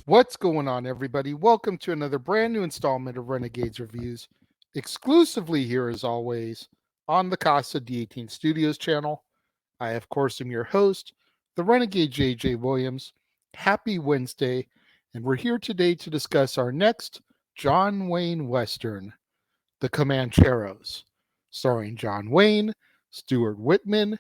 What's going on, everybody? Welcome to another brand new installment of Renegades Reviews, exclusively here as always on the Casa D18 Studios channel. I, of course, am your host, the Renegade JJ Williams. Happy Wednesday, and we're here today to discuss our next John Wayne Western, The Comancheros, starring John Wayne, Stuart Whitman,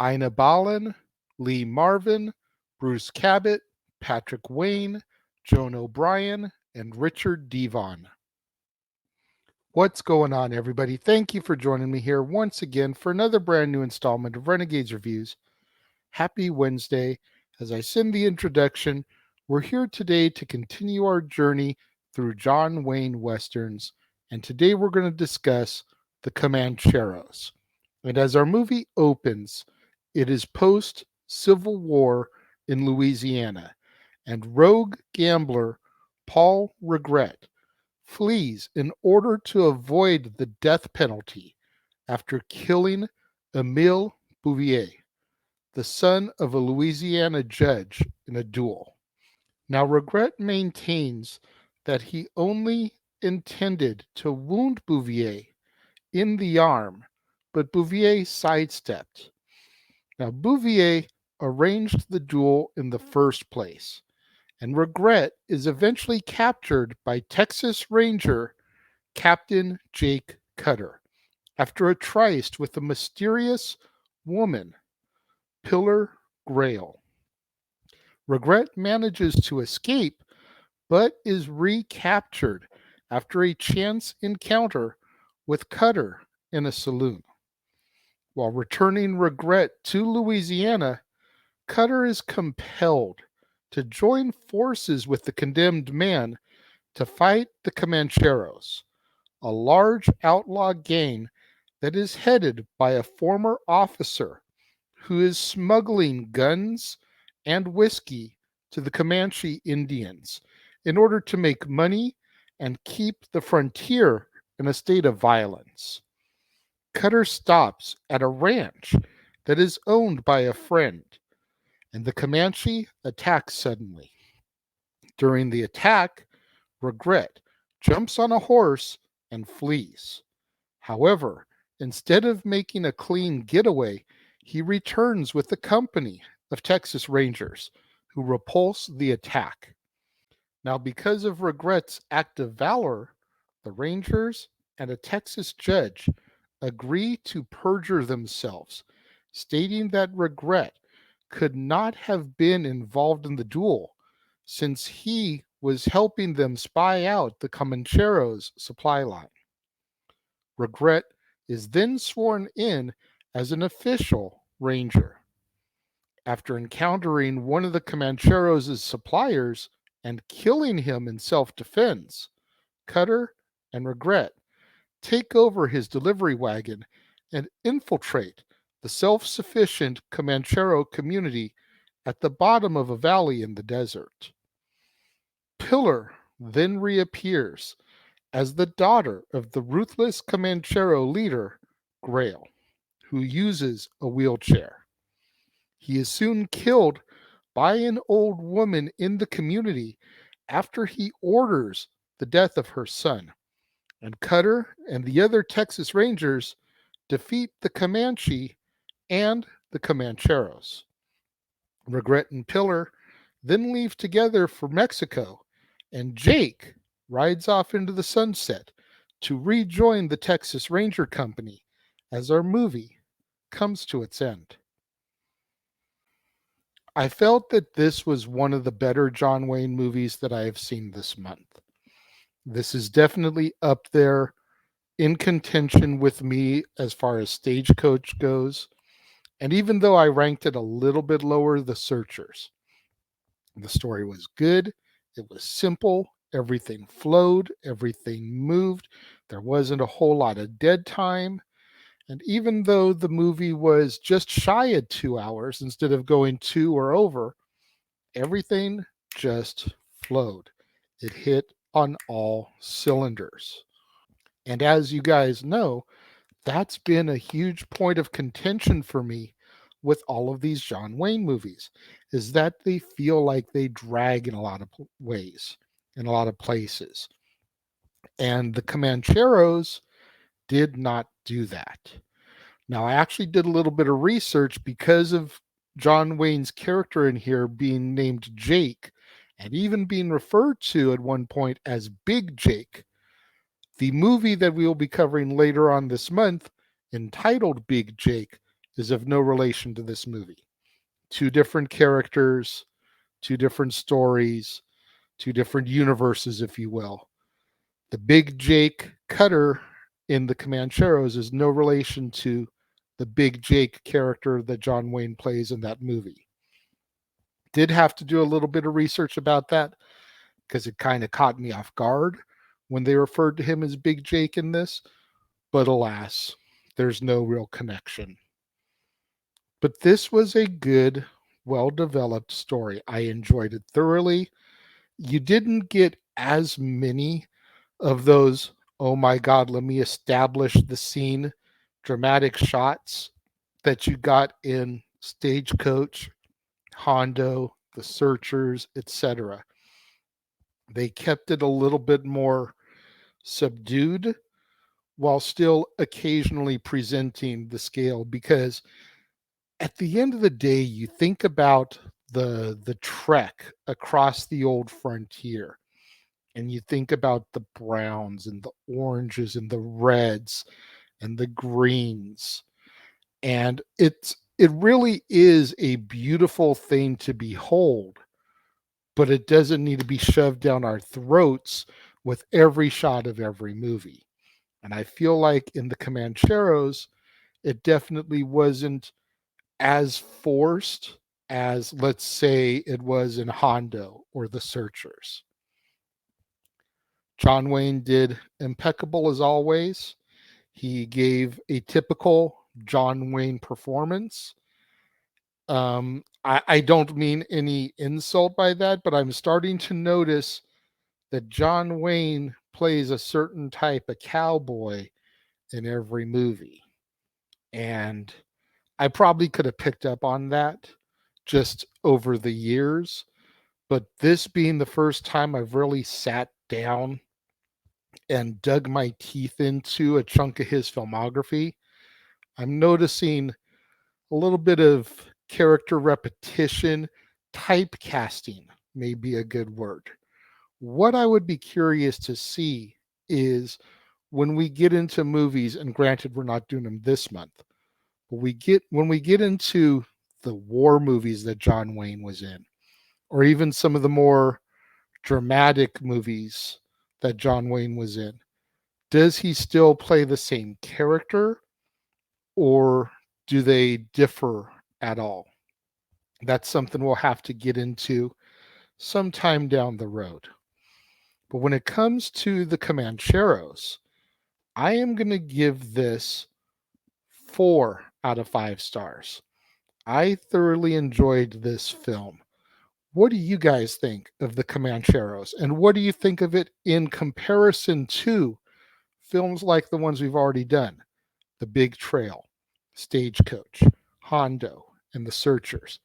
Ina Balin, Lee Marvin, Bruce Cabot, Patrick Wayne, Joan O'Brien, and Richard Devon. What's going on, everybody? Thank you for joining me here once again for another brand new installment of Renegades Reviews. Happy Wednesday. As I send the introduction, we're here today to continue our journey through John Wayne Westerns, and today we're going to discuss the Comancheros. And as our movie opens, it is post-Civil War in Louisiana, and rogue gambler Paul Regret flees in order to avoid the death penalty after killing Emile Bouvier, the son of a Louisiana judge, in a duel. Now, Regret maintains that he only intended to wound Bouvier in the arm, but Bouvier sidestepped. Now, Bouvier arranged the duel in the first place, and Regret is eventually captured by Texas Ranger Captain Jake Cutter after a tryst with a mysterious woman, Pillar Grail. Regret manages to escape, but is recaptured after a chance encounter with Cutter in a saloon. While returning Regret to Louisiana, Cutter is compelled to join forces with the condemned man to fight the Comancheros, a large outlaw gang that is headed by a former officer who is smuggling guns and whiskey to the Comanche Indians in order to make money and keep the frontier in a state of violence. Cutter stops at a ranch that is owned by a friend, and the Comanche attacks suddenly. During the attack, Regret jumps on a horse and flees. However, instead of making a clean getaway, he returns with the company of Texas Rangers who repulse the attack. Now, because of Regret's act of valor, the Rangers and a Texas judge agree to perjure themselves, stating that Regret could not have been involved in the duel since he was helping them spy out the Comancheros supply line. Regret is then sworn in as an official ranger. After encountering one of the Comancheros' suppliers and killing him in self-defense, Cutter and Regret take over his delivery wagon and infiltrate the self-sufficient Comanchero community at the bottom of a valley in the desert. Pillar then reappears as the daughter of the ruthless Comanchero leader, Grail, who uses a wheelchair. He is soon killed by an old woman in the community after he orders the death of her son, and Cutter and the other Texas Rangers defeat the Comanche and the Comancheros. Regret and Pillar then leave together for Mexico, and Jake rides off into the sunset to rejoin the Texas Ranger Company as our movie comes to its end. I felt that this was one of the better John Wayne movies that I have seen this month. This is definitely up there in contention with me as far as Stagecoach goes. And even though I ranked it a little bit lower, The Searchers. The story was good. It was simple. Everything flowed. Everything moved. There wasn't a whole lot of dead time. And even though the movie was just shy of 2 hours instead of going two or over, everything just flowed. It hit on all cylinders. And as you guys know, that's been a huge point of contention for me with all of these John Wayne movies is that they feel like they drag in a lot of ways, in a lot of places. And the Comancheros did not do that. Now, I actually did a little bit of research because of John Wayne's character in here being named Jake and even being referred to at one point as Big Jake. The movie that we will be covering later on this month, entitled Big Jake, is of no relation to this movie. Two different characters, two different stories, two different universes, if you will. The Big Jake Cutter in the Comancheros is no relation to the Big Jake character that John Wayne plays in that movie. Did have to do a little bit of research about that because it kind of caught me off guard when they referred to him as Big Jake in this, but alas, there's no real connection. But this was a good, well developed story. I enjoyed it thoroughly. You didn't get as many of those, oh my God, let me establish the scene, dramatic shots that you got in Stagecoach, Hondo, The Searchers, etc. They kept it a little bit more subdued while still occasionally presenting the scale, because at the end of the day, you think about the trek across the old frontier, and you think about the browns and the oranges and the reds and the greens, and it really is a beautiful thing to behold, but it doesn't need to be shoved down our throats with every shot of every movie. And I feel like in the Comancheros, it definitely wasn't as forced as, let's say, it was in Hondo or The Searchers. John Wayne did impeccable as always. He gave a typical John Wayne performance. I don't mean any insult by that, but I'm starting to notice that John Wayne plays a certain type of cowboy in every movie. And I probably could have picked up on that just over the years. But this being the first time I've really sat down and dug my teeth into a chunk of his filmography, I'm noticing a little bit of character repetition, typecasting may be a good word. What I would be curious to see is when we get into movies, and granted, we're not doing them this month, but when we get into the war movies that John Wayne was in, or even some of the more dramatic movies that John Wayne was in, does he still play the same character, or do they differ at all? That's something we'll have to get into sometime down the road. But when it comes to the Comancheros, I am going to give this 4 out of 5 stars. I thoroughly enjoyed this film. What do you guys think of the Comancheros? And what do you think of it in comparison to films like the ones we've already done? The Big Trail, Stagecoach, Hondo, and The Searchers.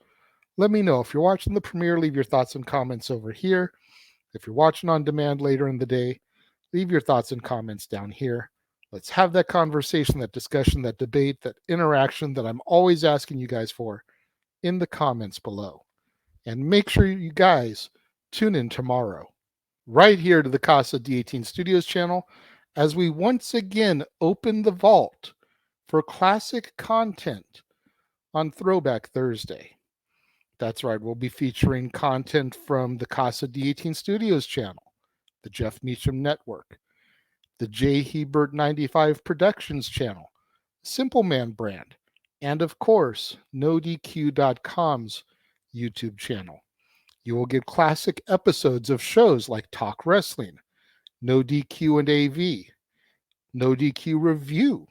Let me know. If you're watching the premiere, leave your thoughts and comments over here. If you're watching on demand later in the day, leave your thoughts and comments down here. Let's have that conversation, that discussion, that debate, that interaction that I'm always asking you guys for in the comments below. And make sure you guys tune in tomorrow, right here to the Casa D18 Studios channel, as we once again open the vault for classic content on Throwback Thursday. That's right, we'll be featuring content from the Casa D18 Studios channel, the Jeff Meacham Network, the J. Hebert 95 Productions channel, Simple Man brand, and of course, NoDQ.com's YouTube channel. You will get classic episodes of shows like Talk Wrestling, No DQ and AV, No DQ Review,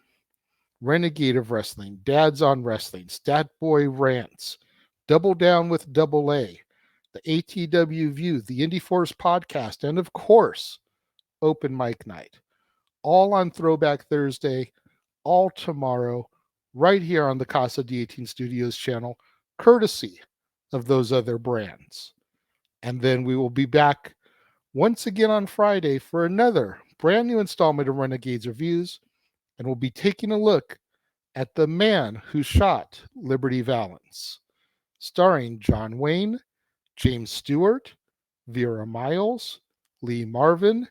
Renegade of Wrestling, Dads on Wrestling, Stat Boy Rants, Double Down with Double A, the ATW View, the Indie Force Podcast, and of course, Open Mic Night. All on Throwback Thursday, all tomorrow, right here on the Casa D18 Studios channel, courtesy of those other brands. And then we will be back once again on Friday for another brand new installment of Renegades Reviews, and we'll be taking a look at The Man Who Shot Liberty Valance, starring John Wayne, James Stewart, Vera Miles, Lee Marvin,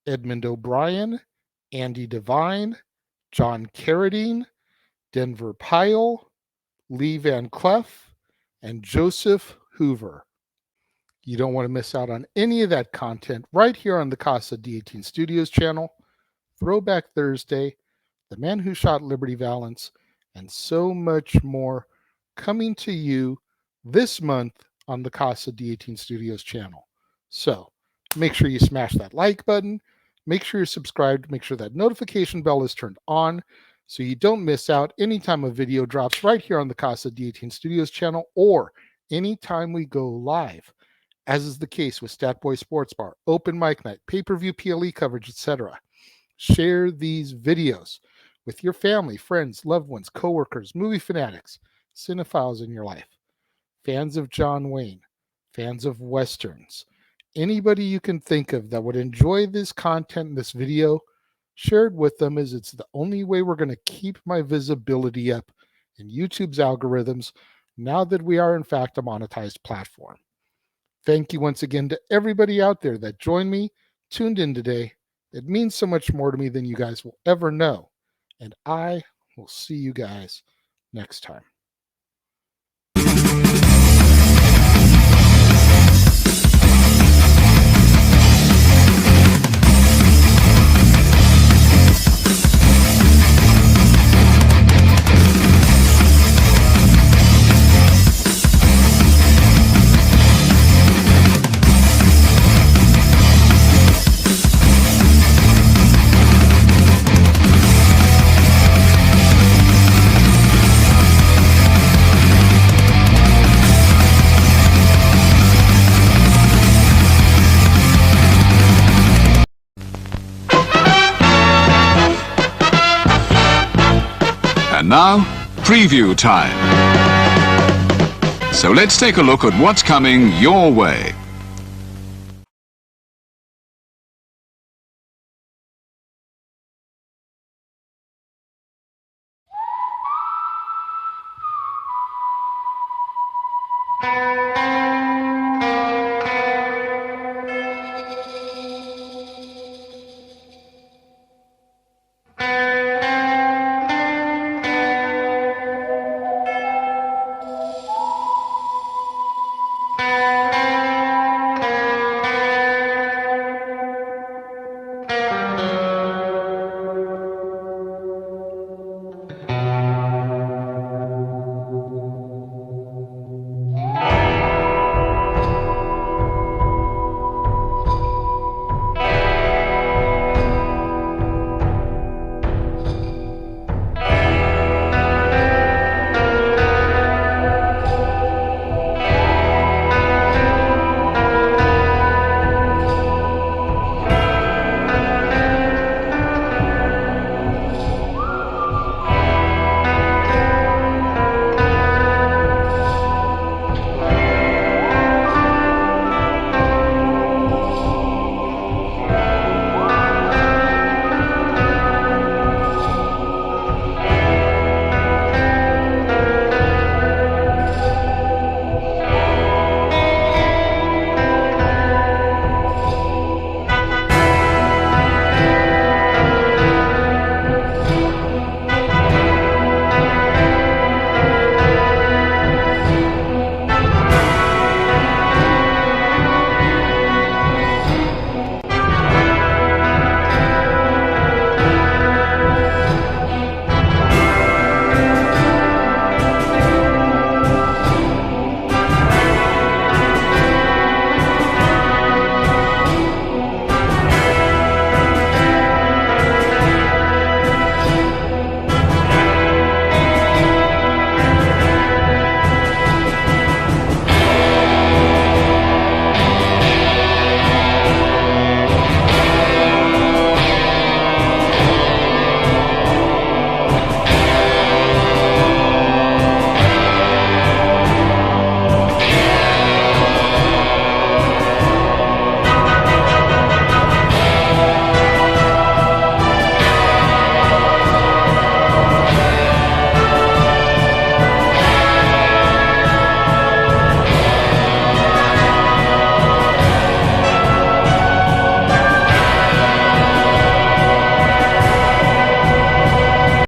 Edmund O'Brien, Andy Devine, John Carradine, Denver Pyle, Lee Van Cleef, and Joseph Hoover. You don't want to miss out on any of that content right here on the Casa D18 Studios channel. Throwback Thursday, The Man Who Shot Liberty Valance, and so much more coming to you this month on the Casa D18 Studios channel. So make sure you smash that like button, make sure you're subscribed, make sure that notification bell is turned on so you don't miss out anytime a video drops right here on the Casa D18 Studios channel or anytime we go live, as is the case with Statboy Sports Bar, Open Mic Night, pay-per-view PLE coverage, etc. Share these videos with your family, friends, loved ones, coworkers, movie fanatics, cinephiles in your life, fans of John Wayne, fans of Westerns, anybody you can think of that would enjoy this content in this video. Share it with them, as it's the only way we're going to keep my visibility up in YouTube's algorithms now that we are in fact a monetized platform. Thank you once again to everybody out there that joined me, tuned in today. It means so much more to me than you guys will ever know. And I will see you guys next time. And now, preview time. So let's take a look at what's coming your way.